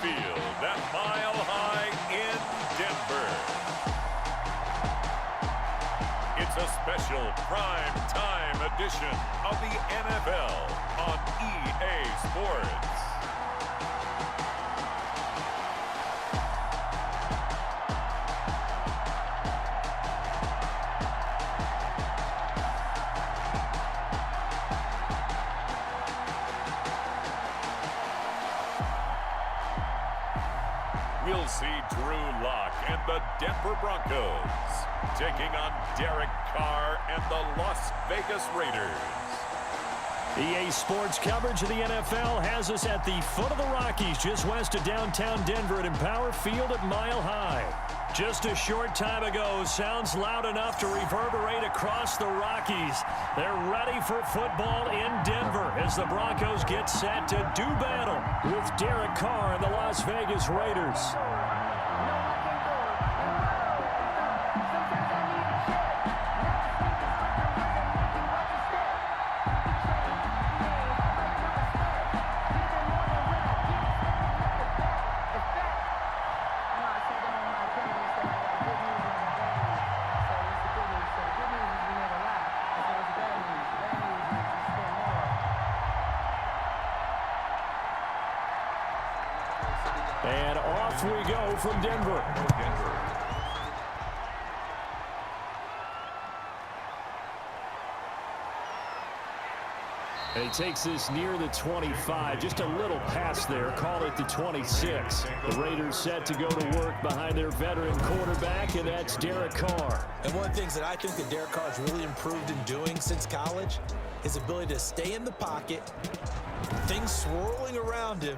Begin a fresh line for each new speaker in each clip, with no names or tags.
Field at Mile High in Denver. It's a special prime time edition of the NFL on EA Sports. We'll see Drew Lock and the Denver Broncos taking on Derek Carr and the Las Vegas Raiders.
EA Sports coverage of the NFL has us at the foot of the Rockies, just west of downtown Denver at Empower Field at Mile High. Just a short time ago, sounds loud enough to reverberate across the Rockies. They're ready for football in Denver as the Broncos get set to do battle with Derek Carr and the Las Vegas Raiders. And off we go from Denver. And he takes this near the 25, just a little past there, call it the 26. The Raiders set to go to work behind their veteran quarterback, and that's Derek Carr.
And one of the things that I think that Derek Carr has really improved in doing since college, his ability to stay in the pocket, things swirling around him,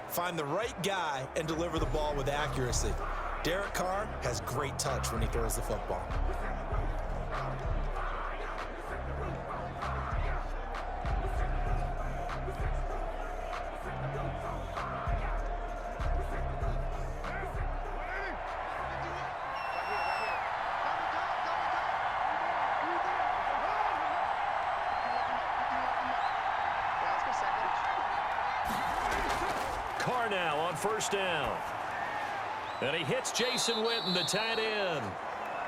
find the right guy, and deliver the ball with accuracy. Derek Carr has great touch when he throws the football.
Carr now on first down. And he hits Jason Witten, the tight end.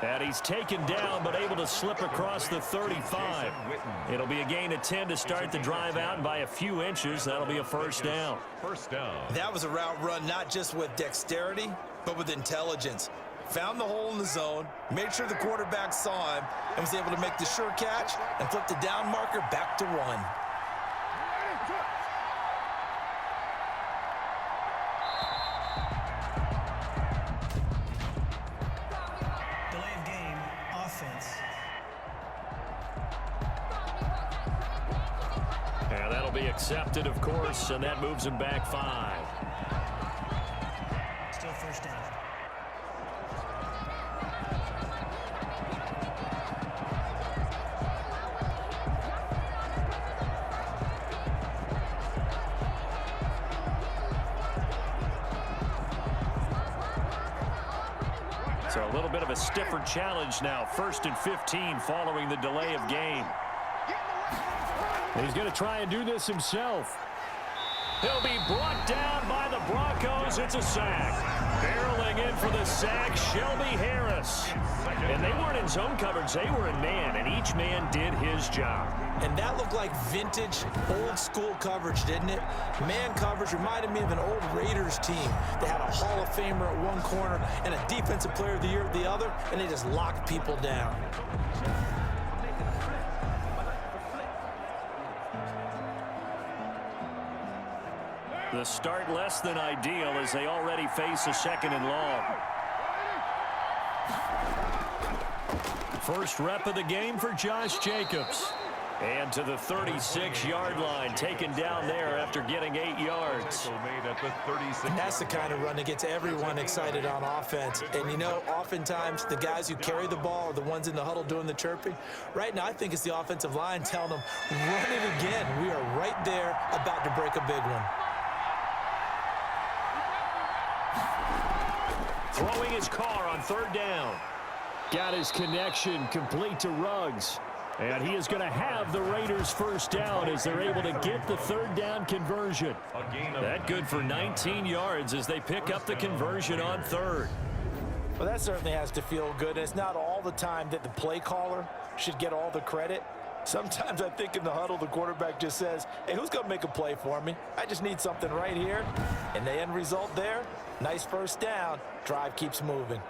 And he's taken down but able to slip across the 35. It'll be a gain of 10 to start the drive out, and by a few inches, that'll be a first down.
That was a route run not just with dexterity, but with intelligence. Found the hole in the zone, made sure the quarterback saw him, and was able to make the sure catch and flip the down marker back to 1.
And that'll be accepted, of course, and that moves him back 5.
Still first down.
So a little bit of a stiffer challenge now. 1st and 15 following the delay of game. He's going to try and do this himself. He'll be brought down by the Broncos. It's a sack. Barreling in for the sack, Shelby Harris. And they weren't in zone coverage. They were in man, and each man did his job.
And that looked like vintage, old-school coverage, didn't it? Man coverage reminded me of an old Raiders team. They had a Hall of Famer at one corner and a Defensive Player of the Year at the other, and they just locked people down.
The start less than ideal as they already face a 2nd and long. First rep of the game for Josh Jacobs. And to the 36-yard line, taken down there after getting 8 yards.
And that's the kind of run that gets everyone excited on offense. And, you know, oftentimes the guys who carry the ball are the ones in the huddle doing the chirping. Right now, I think it's the offensive line telling them, run it again. We are right there about to break a big one.
Throwing his car on 3rd down. Got his connection complete to Ruggs. And he is going to have the Raiders first down as they're able to get the third down conversion. That good for 19 yards as they pick up the conversion on third.
Well, that certainly has to feel good. It's not all the time that the play caller should get all the credit. Sometimes I think in the huddle, the quarterback just says, hey, who's going to make a play for me? I just need something right here. And the end result there, nice first down. Drive keeps moving.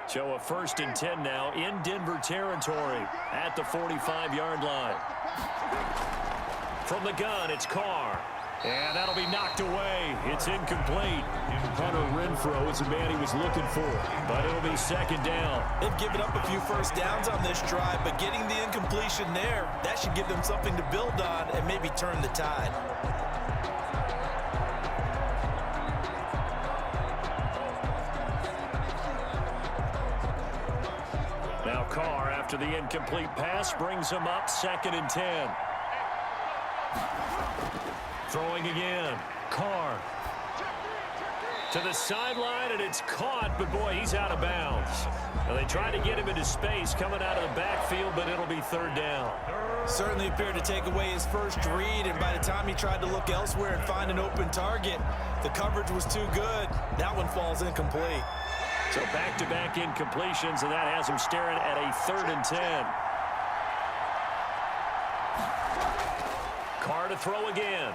So a 1st and 10 now in Denver territory at the 45-yard line. From the gun, it's Carr. And that'll be knocked away. It's incomplete. Hunter Renfrow is the man he was looking for, but it'll be 2nd down.
They've given up a few first downs on this drive, but getting the incompletion there, that should give them something to build on and maybe turn the tide.
Now Carr, after the incomplete pass, brings him up 2nd and 10. Throwing again. Carr to the sideline, and it's caught, but boy, he's out of bounds. Now they tried to get him into space coming out of the backfield, but it'll be 3rd down.
Certainly appeared to take away his first read, and by the time he tried to look elsewhere and find an open target, the coverage was too good. That one falls incomplete.
So back-to-back incompletions, and that has him staring at a 3rd and 10. Carr to throw again.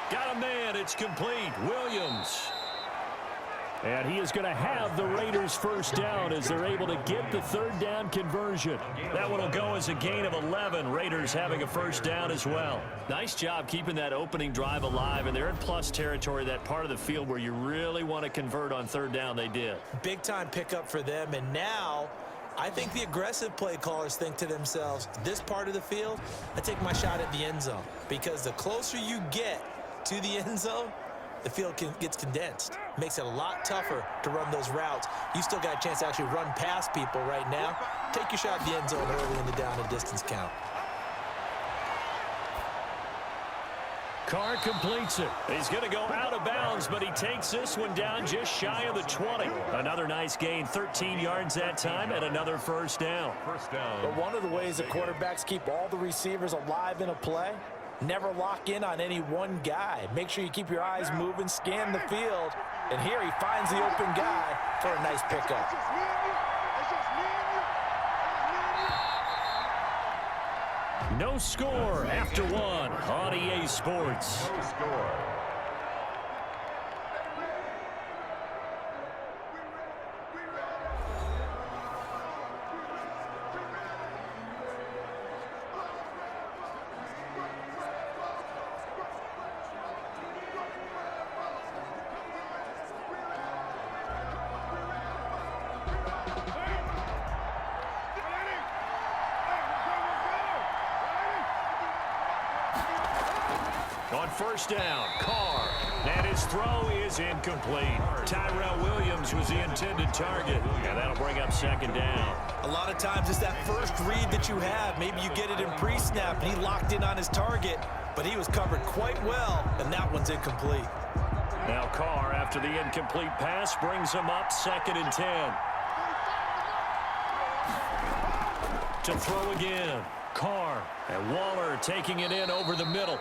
Got a man. It's complete. Williams. And he is going to have the Raiders first down as they're able to get the 3rd down conversion. That one will go as a gain of 11. Raiders having a first down as well. Nice job keeping that opening drive alive, and they're in plus territory, that part of the field where you really want to convert on 3rd down. They did. Big
time pickup for them, and now I think the aggressive play callers think to themselves, this part of the field, I take my shot at the end zone, because the closer you get to the end zone, the field gets condensed. Makes it a lot tougher to run those routes. You still got a chance to actually run past people right now. Take your shot at the end zone early in the down and distance count.
Carr completes it. He's going to go out of bounds, but he takes this one down just shy of the 20. Another nice gain, 13 yards that time, and another first down.
But one of the ways the quarterbacks keep all the receivers alive in a play, never lock in on any one guy. Make sure you keep your eyes moving, scan the field, and here he finds the open guy for a nice pickup.
No score after one on EA Sports.
No score.
On first down, Carr, and his throw is incomplete. Tyrell Williams was the intended target, and that'll bring up 2nd down.
A lot of times it's that first read that you have. Maybe you get it in pre-snap, and he locked in on his target, but he was covered quite well, and that one's incomplete.
Now Carr, after the incomplete pass, brings him up 2nd and 10. To throw again, Carr, and Waller taking it in over the middle.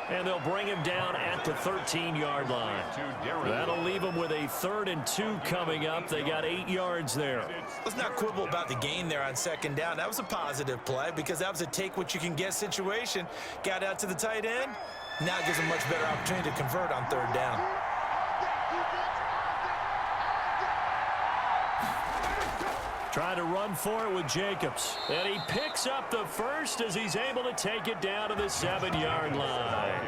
And they'll bring him down at the 13-yard line. That'll leave him with a 3rd and 2 coming up. They got 8 yards there.
Let's not quibble about the gain there on 2nd down. That was a positive play because that was a take-what-you-can-get situation. Got out to the tight end. Now it gives him much better opportunity to convert on 3rd down.
Trying to run for it with Jacobs. And he picks up the first as he's able to take it down to the 7-yard line.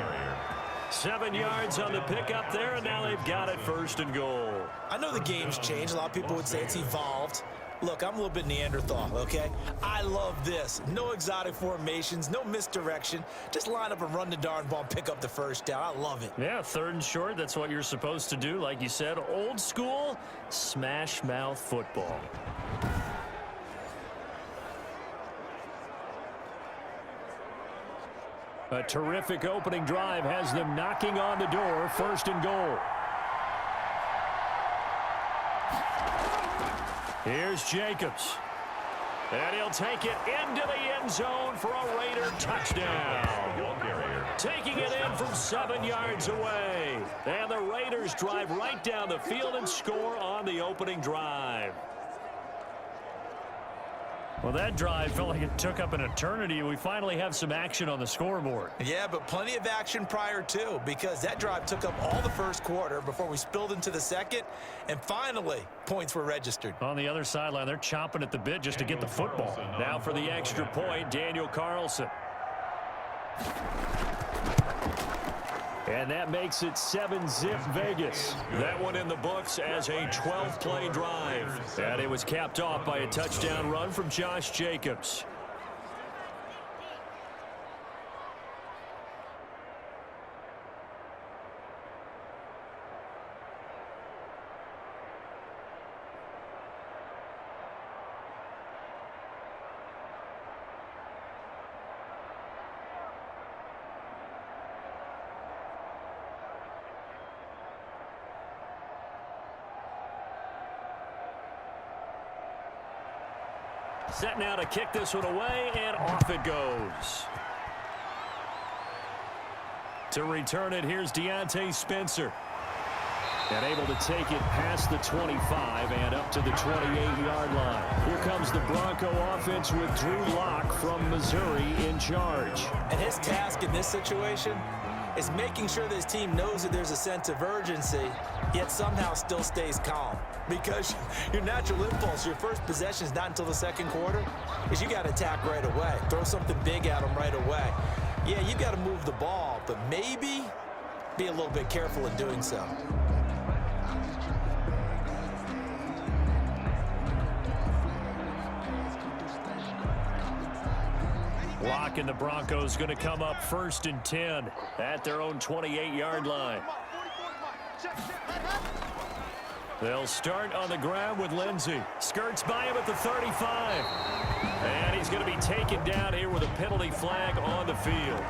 7 yards on the pickup there, and now they've got it 1st and goal.
I know the game's changed. A lot of people would say it's evolved. Look, I'm a little bit Neanderthal, okay? I love this. No exotic formations, no misdirection. Just line up and run the darn ball and pick up the first down. I love it.
Yeah, 3rd and short, that's what you're supposed to do. Like you said, old school, smash mouth football. A terrific opening drive has them knocking on the door, 1st and goal. Here's Jacobs. And he'll take it into the end zone for a Raider touchdown. Taking it in from 7 yards away. And the Raiders drive right down the field and score on the opening drive. Well, that drive felt like it took up an eternity. We finally have some action on the scoreboard.
Yeah, but plenty of action prior to, because that drive took up all the first quarter before we spilled into the second, and finally, points were registered.
On the other sideline, they're chomping at the bit just to get the football. Now for the extra point, Daniel Carlson. And that makes it 7-zip Vegas. That one in the books as a 12-play drive. And it was capped off by a touchdown run from Josh Jacobs. Set now to kick this one away, and off it goes. To return it, here's Deontay Spencer. And able to take it past the 25 and up to the 28-yard line. Here comes the Bronco offense with Drew Lock from Missouri in charge.
And his task in this situation is making sure this team knows that there's a sense of urgency, yet somehow still stays calm. Because your natural impulse, your first possession is not until the second quarter, is you got to attack right away. Throw something big at them right away. Yeah, you got to move the ball, but maybe be a little bit careful in doing so.
Lock and the Broncos going to come up 1st and 10 at their own 28-yard line. They'll start on the ground with Lindsey. Skirts by him at the 35. And he's going to be taken down here with a penalty flag on the field.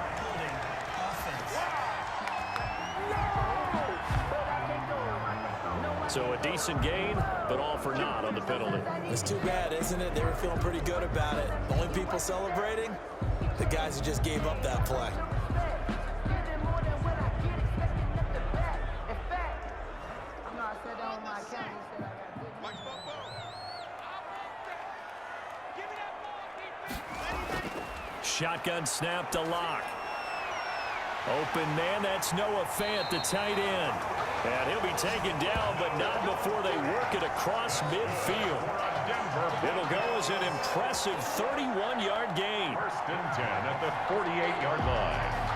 So a decent gain, but all for naught on the penalty.
It's too bad, isn't it? They were feeling pretty good about it. Only people celebrating, the guys who just gave up that play.
Shotgun snap to Lock. Open man, that's Noah Fant, the tight end. And he'll be taken down, but not before they work it across midfield. It'll go as an impressive 31-yard gain.
1st and 10 at the 48-yard line.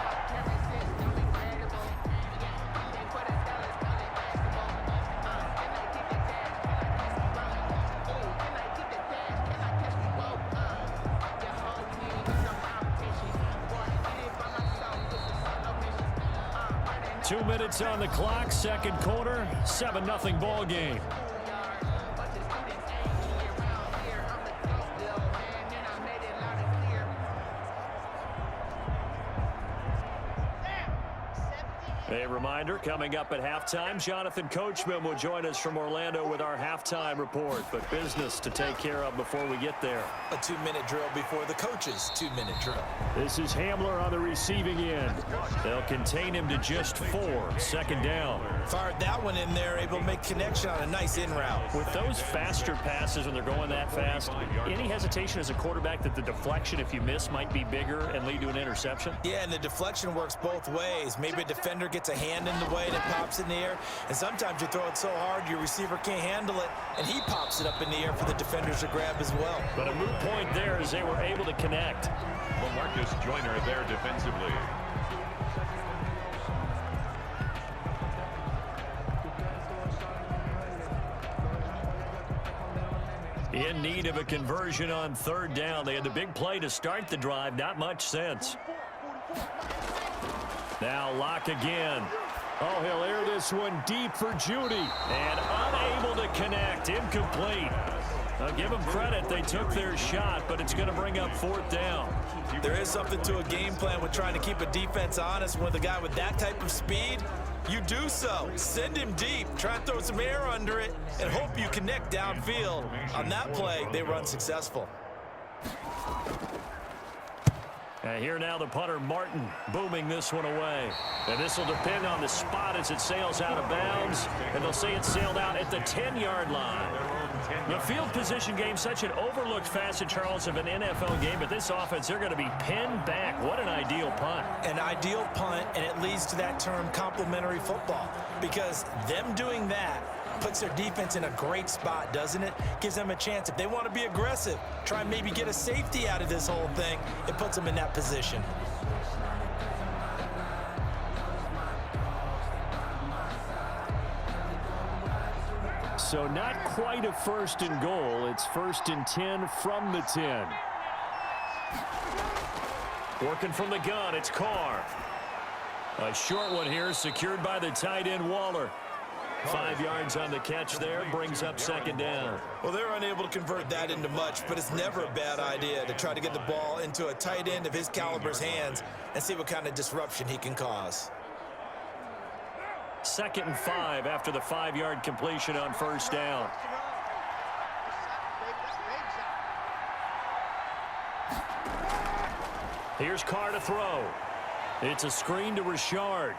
Two minutes on the clock, second quarter, 7-0 ball game. A reminder, coming up at halftime, Jonathan Coachman will join us from Orlando with our halftime report, but business to take care of before we get there.
A 2-minute drill before the coach's 2-minute drill.
This is Hamler on the receiving end. They'll contain him to just 4, 2nd down.
Fired that one in there, able to make connection on a nice in route.
With those faster passes when they're going that fast, any hesitation as a quarterback that the deflection, if you miss, might be bigger and lead to an interception?
Yeah, and the deflection works both ways. Maybe a defender gets a hand in the way and it pops in the air, and sometimes you throw it so hard your receiver can't handle it, and he pops it up in the air for the defenders to grab as well.
But a moot point there as they were able to connect.
Marcus Joyner there defensively.
In need of a conversion on 3rd down. They had the big play to start the drive. Not much sense. Now Lock again. Oh, he'll air this one deep for Judy. And unable to connect. Incomplete. I'll give them credit. They took their shot, but it's going to bring up 4th down.
There is something to a game plan with trying to keep a defense honest. With a guy with that type of speed, you do so. Send him deep. Try and throw some air under it and hope you connect downfield. On that play, they were unsuccessful.
And here now the punter, Martin, booming this one away. And this will depend on the spot as it sails out of bounds. And they'll say it sailed out at the 10-yard line. The field position game, such an overlooked facet, Charles, of an NFL game. But this offense, they're going to be pinned back. What an ideal punt.
An ideal punt, and it leads to that term complementary football. Because them doing that puts their defense in a great spot, doesn't it? Gives them a chance. If they want to be aggressive, try and maybe get a safety out of this whole thing, it puts them in that position.
So not quite a first and goal. It's 1st and 10 from the 10. Working from the gun, it's Carr. A short one here, secured by the tight end Waller. 5 yards on the catch there, brings up 2nd down.
Well, they're unable to convert that into much, but it's never a bad idea to try to get the ball into a tight end of his caliber's hands and see what kind of disruption he can cause.
2nd and 5 after the 5-yard completion on 1st down. Here's Carr to throw. It's a screen to Richard.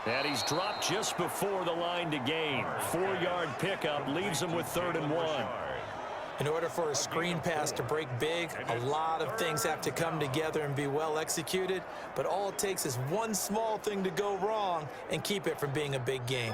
And he's dropped just before the line to gain. 4-yard pickup leaves him with 3rd and 1.
In order for a screen pass to break big, a lot of things have to come together and be well executed. But all it takes is one small thing to go wrong and keep it from being a big game.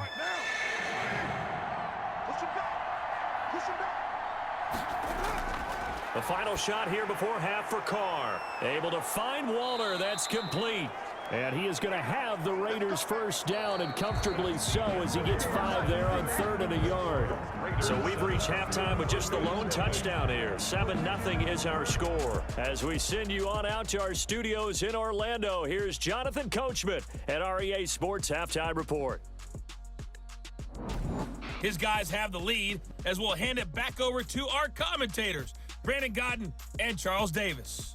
The final shot here before half for Carr. Able to find Waller. That's complete. And he is going to have the Raiders' 1st down, and comfortably so, as he gets 5 there on 3rd and a yard. So we've reached halftime with just the lone touchdown here. 7-0 is our score. As we send you on out to our studios in Orlando, here's Jonathan Coachman at REA Sports Halftime Report.
His guys have the lead as we'll hand it back over to our commentators, Brandon Godden and Charles Davis.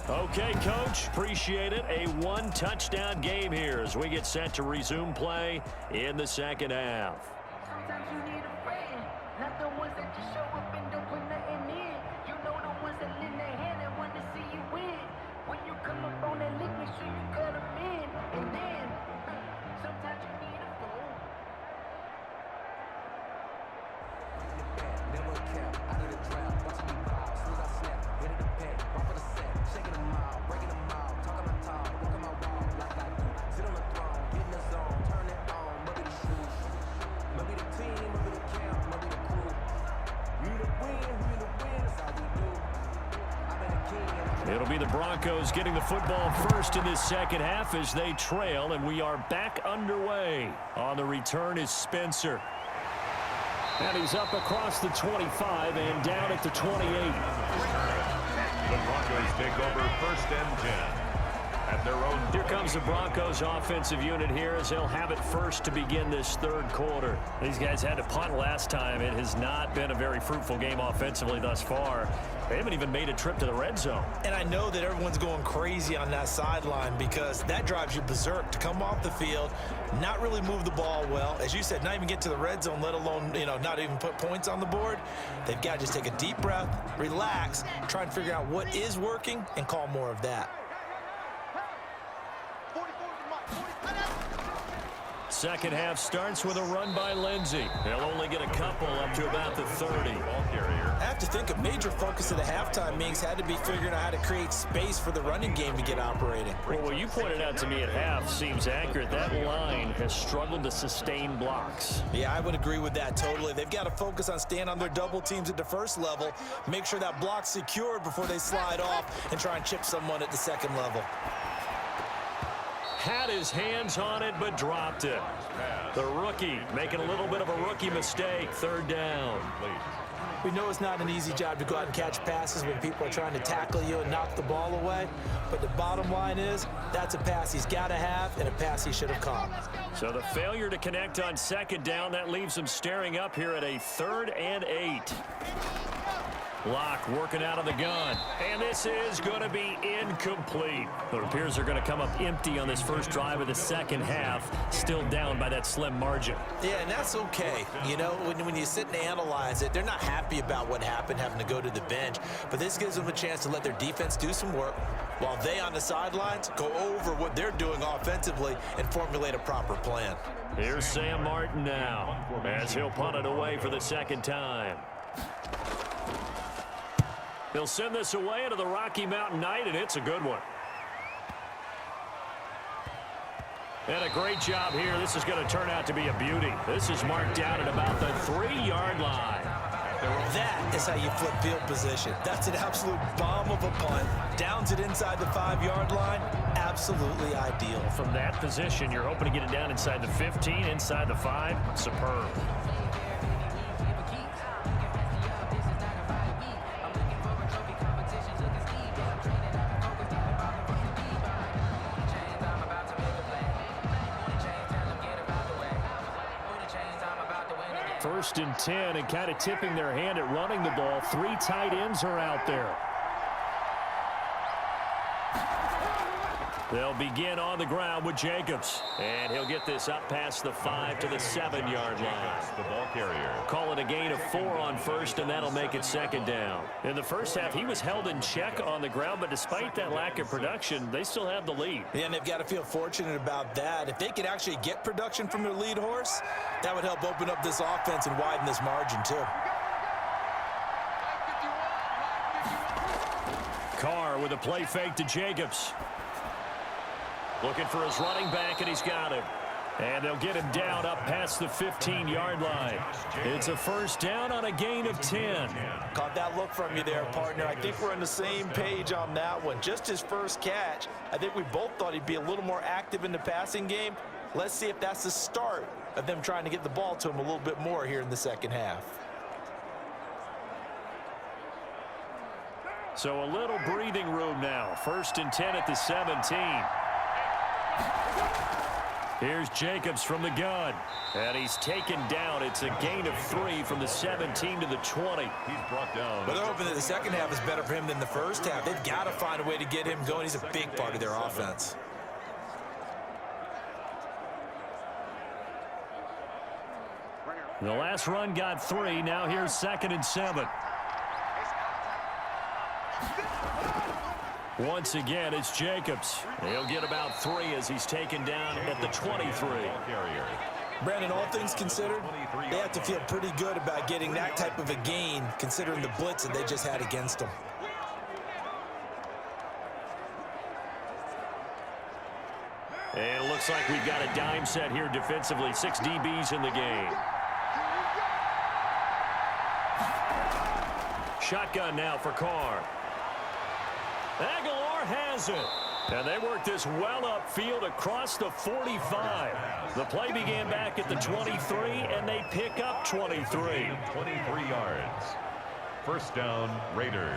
Okay, Coach, appreciate it. A 1-touchdown game here as we get set to resume play in the 2nd half.
Sometimes you need a friend, not the ones that just show up and don't put nothing in. You know the ones that lend their hand and want to see you win. When you come up on that lick, make sure you cut them in. And then, sometimes you need a fool.
Never care, out of the trap, watching me pop. As soon as I snap, into the pack, right for the set, shaking them out, breaking them out, talking my talk, walking my walk like I do. Sit on the throne, get in the zone, turn it on, maybe the shoes, maybe the team, maybe the camp, maybe the crew. You the win, that's how we do. I've been a king.
It'll be the Broncos getting the football first in this 2nd half as they trail, and we are back underway. On the return is Spencer. And he's up across the 25 and down at the 28.
The Broncos take over 1st and 10 at their own.
Here comes the Broncos offensive unit here as they'll have it first to begin this 3rd quarter. These guys had to punt last time. It has not been a very fruitful game offensively thus far. They haven't even made a trip to the red zone.
And I know that everyone's going crazy on that sideline because that drives you berserk to come off the field, not really move the ball well. As you said, not even get to the red zone, let alone, not even put points on the board. They've got to just take a deep breath, relax, try and figure out what is working and call more of that.
2nd half starts with a run by Lindsey. They'll only get a couple up to about the 30.
I have to think a major focus of the halftime meetings had to be figuring out how to create space for the running game to get operating.
Well, what you pointed out to me at half seems accurate. That line has struggled to sustain blocks.
Yeah, I would agree with that totally. They've got to focus on staying on their double teams at the 1st level, make sure that block's secured before they slide off and try and chip someone at the 2nd level.
Had his hands on it, but dropped it. The rookie making a little bit of a rookie mistake. 3rd down.
We know it's not an easy job to go out and catch passes when people are trying to tackle you and knock the ball away. But the bottom line is, that's a pass he's got to have and a pass he should have caught.
So the failure to connect on 2nd down, that leaves him staring up here at a 3rd and 8. Lock working out of the gun. And this is going to be incomplete. It appears they're going to come up empty on this first drive of the second half. Still down by that slim margin.
Yeah, and that's okay. You know, when you sit and analyze it, they're not happy about what happened, having to go to the bench. But this gives them a chance to let their defense do some work while they on the sidelines go over what they're doing offensively and formulate a proper plan.
Here's Sam Martin now as he'll punt it away for the second time. They'll send this away into the Rocky Mountain Night, and it's a good one. And a great job here. This is going to turn out to be a beauty. This is marked down at about the 3-yard line.
That is how you flip field position. That's an absolute bomb of a punt. Downs it inside the 5-yard line. Absolutely ideal.
From that position, you're hoping to get it down inside the 15, inside the 5. Superb. First and 10, and kind of tipping their hand at running the ball. 3 tight ends are out there. They'll begin on the ground with Jacobs. And he'll get this up past the 5 to the 7-yard line.
The ball carrier.
Call it a gain of 4 on first, and that'll make it second down. In the first half, he was held in check on the ground, but despite that lack of production, they still have the lead.
Yeah, and they've got to feel fortunate about that. If they could actually get production from their lead horse, that would help open up this offense and widen this margin, too.
Carr with a play fake to Jacobs. Looking for his running back, and he's got him. And they'll get him down up past the 15-yard line. It's a first down on a gain of 10.
Caught that look from you there, partner. I think we're on the same page on that one. Just his first catch. I think we both thought he'd be a little more active in the passing game. Let's see if that's the start of them trying to get the ball to him a little bit more here in the second half.
So a little breathing room now. First and 10 at the 17. Here's Jacobs from the gun. And he's taken down. It's a gain of 3 from the 17 to the 20.
He's brought down.
But they're hoping that the second half is better for him than the first half. They've got to find a way to get him going. He's a big part of their offense.
The last run got 3. Now here's second and 7. Once again, it's Jacobs. He'll get about 3 as he's taken down at the 23.
Brandon, all things considered, they have to feel pretty good about getting that type of a gain, considering the blitz that they just had against them.
And it looks like we've got a dime set here defensively. 6 DBs in the game. Shotgun now for Carr. Aguilar has it. And they work this well upfield across the 45. The play began back at the 23, and they pick up 23.
23 yards. First down, Raiders.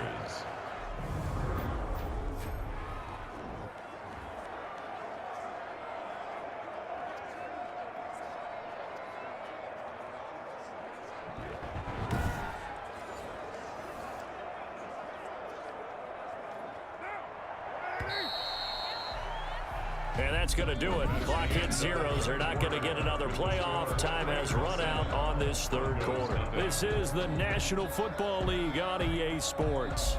And that's going to do it. Clock hits zeros. They're not going to get another playoff. Time has run out on this third quarter. This is the National Football League on EA Sports.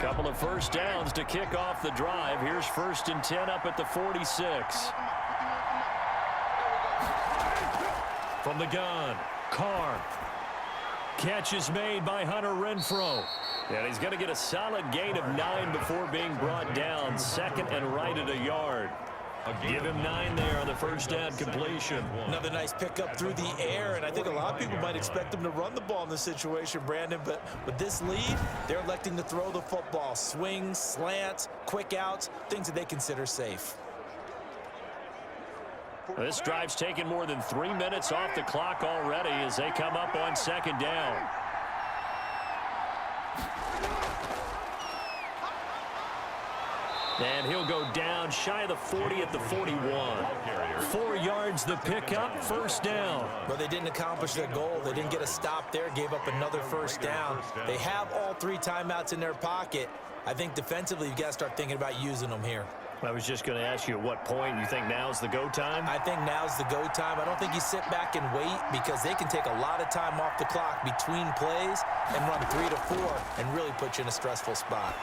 Couple of first downs to kick off the drive. Here's first and 10 up at the 46. From the gun, Carr. Catch is made by Hunter Renfrow. And he's going to get a solid gain of 9 before being brought down. Second and right at a yard. Give him 9 there on the first down completion.
Another nice pickup through the air, and I think a lot of people might expect them to run the ball in this situation, Brandon, but with this lead, they're electing to throw the football. Swings, slants, quick outs, things that they consider safe.
This drive's taken more than 3 minutes off the clock already as they come up on second down. And he'll go down shy of the 40 at the 41. 4 yards the pickup, first down.
Well, they didn't accomplish their goal. They didn't get a stop there, gave up another first down. They have all 3 timeouts in their pocket. I think defensively you've got to start thinking about using them here.
I was just going to ask you at what point you think now's the go time?
I think now's the go time. I don't think you sit back and wait because they can take a lot of time off the clock between plays and run 3 to 4 and really put you in a stressful spot.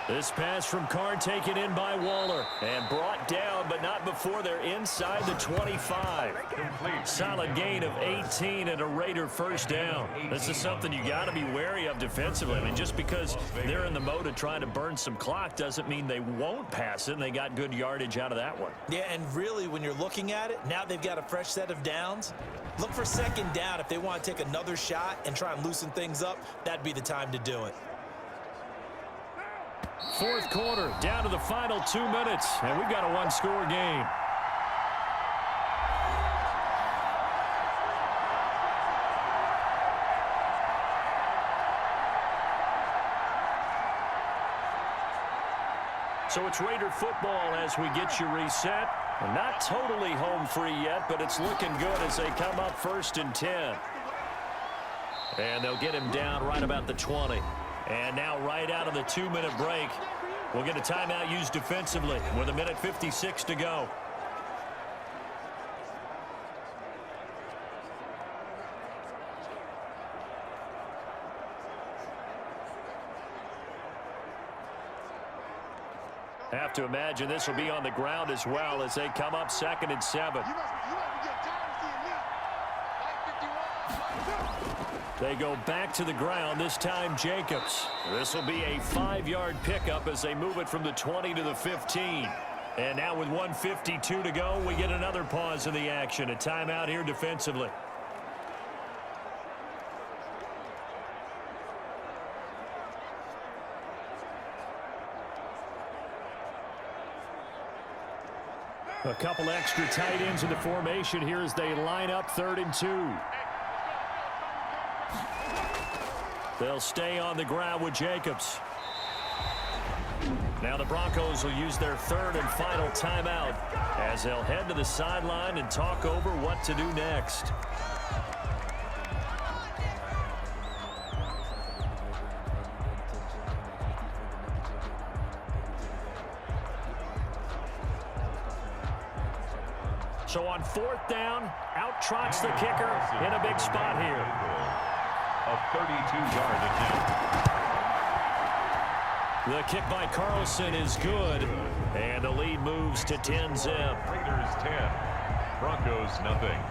This pass from Carr taken in by Waller and brought down, but not before they're inside the 25. Solid gain of 18 and a Raider first down. This is something you got to be wary of defensively. I mean, just because they're in the mode of trying to burn some clock doesn't mean they won't pass it, and they got good yardage out of that one.
Yeah, and really, when you're looking at it, now they've got a fresh set of downs. Look for second down. If they want to take another shot and try and loosen things up, that'd be the time to do it.
Fourth quarter, down to the final 2 minutes, and we've got a one-score game. So it's Raider football as we get you reset. Not totally home free yet, but it's looking good as they come up 1st and 10. And they'll get him down right about the 20. And now right out of the 2-minute break, we'll get a timeout used defensively with 1:56 to go. Have to imagine this will be on the ground as well as they come up 2nd and 7. They go back to the ground, this time Jacobs. This will be a 5-yard pickup as they move it from the 20 to the 15. And now with 1:52 to go, we get another pause in the action. A timeout here defensively. A couple extra tight ends in the formation here as they line up 3rd and 2. They'll stay on the ground with Jacobs. Now the Broncos will use their 3rd and final timeout as they'll head to the sideline and talk over what to do next. So on 4th down, out trots the kicker in a big spot here.
A 32-yard attempt.
The kick by Carlson is good, and the lead moves to 10-zip.
Raiders 10, Broncos nothing.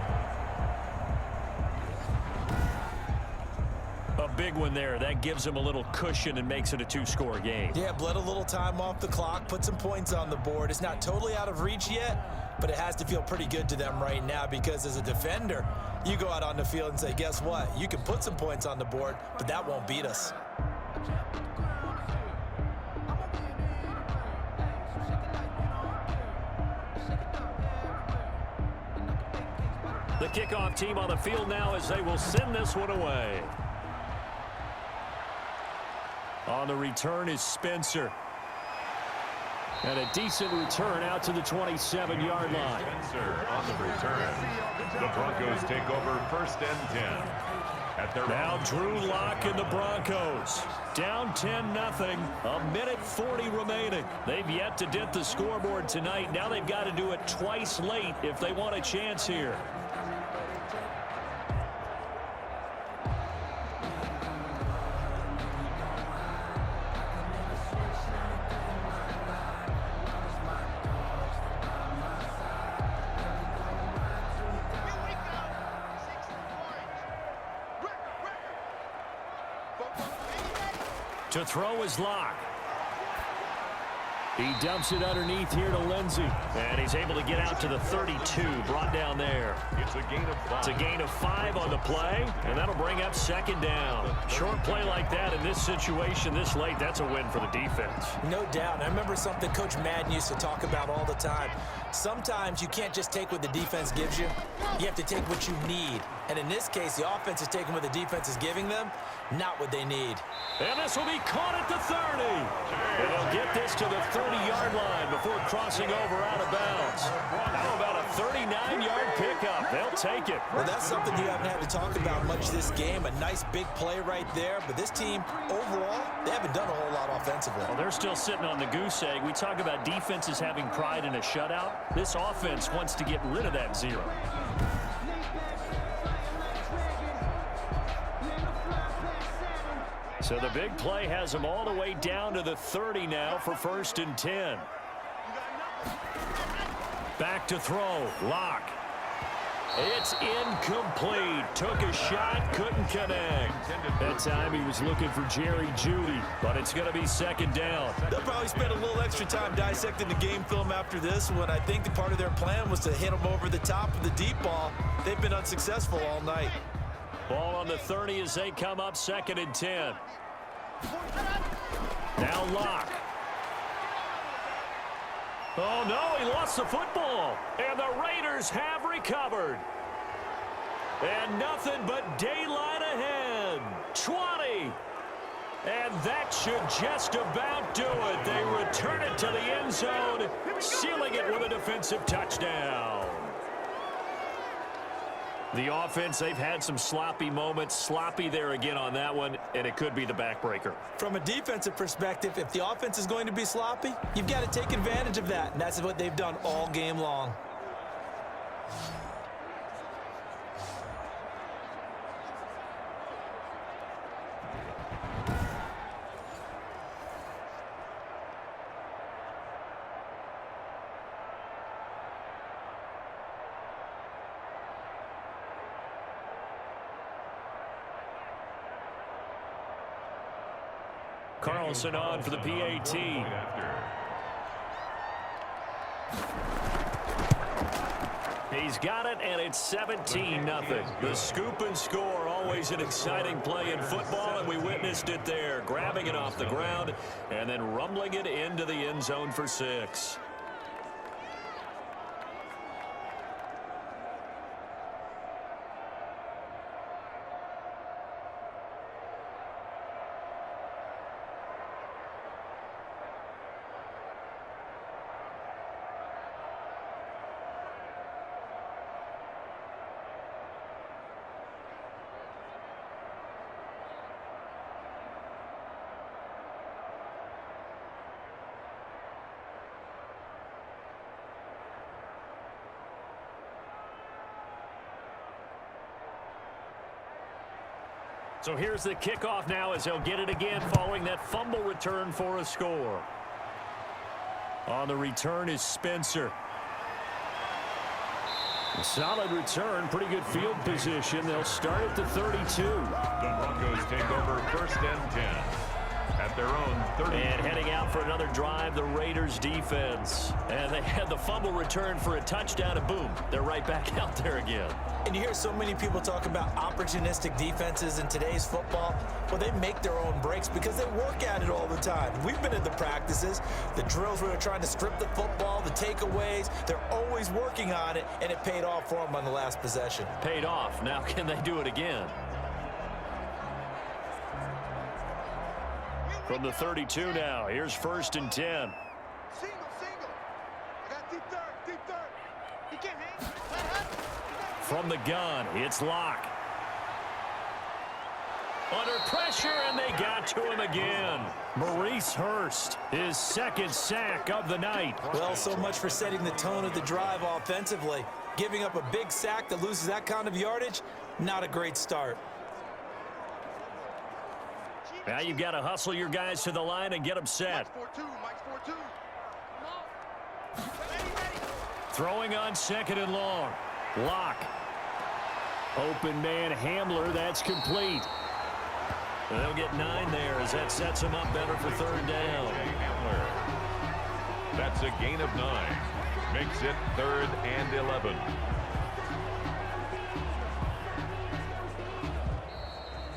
A big one there. That gives them a little cushion and makes it a 2-score game.
Yeah, bled a little time off the clock, put some points on the board. It's not totally out of reach yet, but it has to feel pretty good to them right now because as a defender, you go out on the field and say, guess what? You can put some points on the board, but that won't beat us.
The kickoff team on the field now as they will send this one away. On the return is Spencer. And a decent return out to the 27-yard line.
Spencer on the return. The Broncos take over 1st and 10. At their
now Drew Lock and the Broncos. Down 10-0. 1:40 remaining. They've yet to dent the scoreboard tonight. Now they've got to do it twice late if they want a chance here. To throw is Lock. He dumps it underneath here to Lindsey. And he's able to get out to the 32, brought down there.
It's a gain of 5.
It's a gain of 5 on the play, and that'll bring up 2nd down. Short play like that in this situation this late, that's a win for the defense.
No doubt. I remember something Coach Madden used to talk about all the time. Sometimes you can't just take what the defense gives you. You have to take what you need. And in this case, the offense is taking what the defense is giving them, not what they need.
And this will be caught at the 30. And they'll get this to the 30-yard line before crossing over out of bounds. How about a 39-yard pickup? They'll take it.
Well, that's something you haven't had to talk about much this game. A nice big play right there. But this team, overall, they haven't done a whole lot offensively.
Well, they're still sitting on the goose egg. We talk about defenses having pride in a shutout. This offense wants to get rid of that 0. So the big play has them all the way down to the 30 now for 1st and 10. Back to throw. Lock. It's incomplete. Took a shot, couldn't connect. That time he was looking for Jerry Jeudy, but it's going to be 2nd down.
They'll probably spend a little extra time dissecting the game film after this when I think the part of their plan was to hit them over the top of the deep ball. They've been unsuccessful all night.
Ball on the 30 as they come up 2nd and 10. Now Lock. Oh, no, he lost the football. And the Raiders have recovered. And nothing but daylight ahead. 20. And that should just about do it. They return it to the end zone, sealing it with a defensive touchdown. The offense, they've had some sloppy moments. Sloppy there again on that one, and it could be the backbreaker.
From a defensive perspective, if the offense is going to be sloppy, you've got to take advantage of that, and that's what they've done all game long.
Carlson on for the PAT. He's got it, and it's 17-0. The scoop and score, always an exciting play in football, and we witnessed it there. Grabbing it off the ground and then rumbling it into the end zone for 6. So here's the kickoff now as they'll get it again following that fumble return for a score. On the return is Spencer. A solid return, pretty good field position. They'll start at the 32.
The Broncos take over 1st and 10 at their own 30.
And heading out for another drive, the Raiders defense. And they had the fumble return for a touchdown, and boom, they're right back out there again.
And you hear so many people talk about opportunistic defenses in today's football. Well, they make their own breaks because they work at it all the time. We've been in the practices, the drills where they're trying to strip the football, the takeaways. They're always working on it, and it paid off for them on the last possession.
Paid off. Now can they do it again? From the 32 now, here's 1st and 10.
Single. I got deep third. He can't hang. Let happen.
From the gun, it's Lock. Under pressure, and they got to him again. Maurice Hurst, his 2nd sack of the night.
Well, so much for setting the tone of the drive offensively. Giving up a big sack that loses that kind of yardage, not a great start.
Now you've got to hustle your guys to the line and get them set.
Mike's 4-2.
Throwing on 2nd and long. Lock. Open man Hamler, that's complete. They'll get 9 there as that sets them up better for 3rd down.
That's a gain of 9. Makes it 3rd and 11.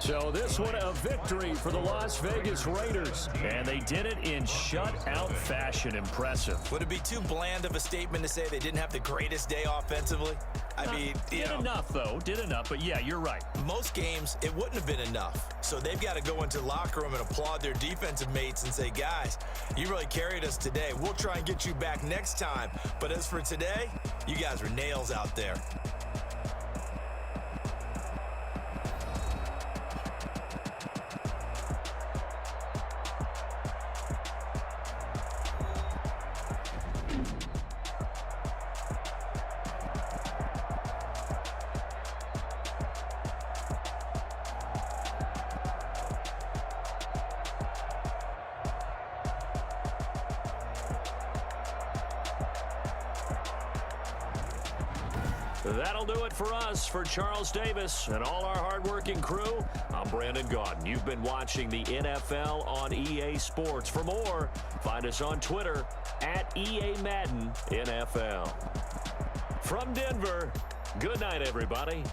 So this one a victory for the Las Vegas Raiders. And they did it in shutout fashion. Impressive.
Would it be too bland of a statement to say they didn't have the greatest day offensively? I mean,
did enough, though. Did enough. But, yeah, you're right.
Most games, it wouldn't have been enough. So they've got to go into the locker room and applaud their defensive mates and say, guys, you really carried us today. We'll try and get you back next time. But as for today, you guys were nails out there.
That'll do it for us. For Charles Davis and all our hardworking crew, I'm Brandon Gaudin. You've been watching the NFL on EA Sports. For more, find us on Twitter at EA Madden NFL. From Denver, good night, everybody.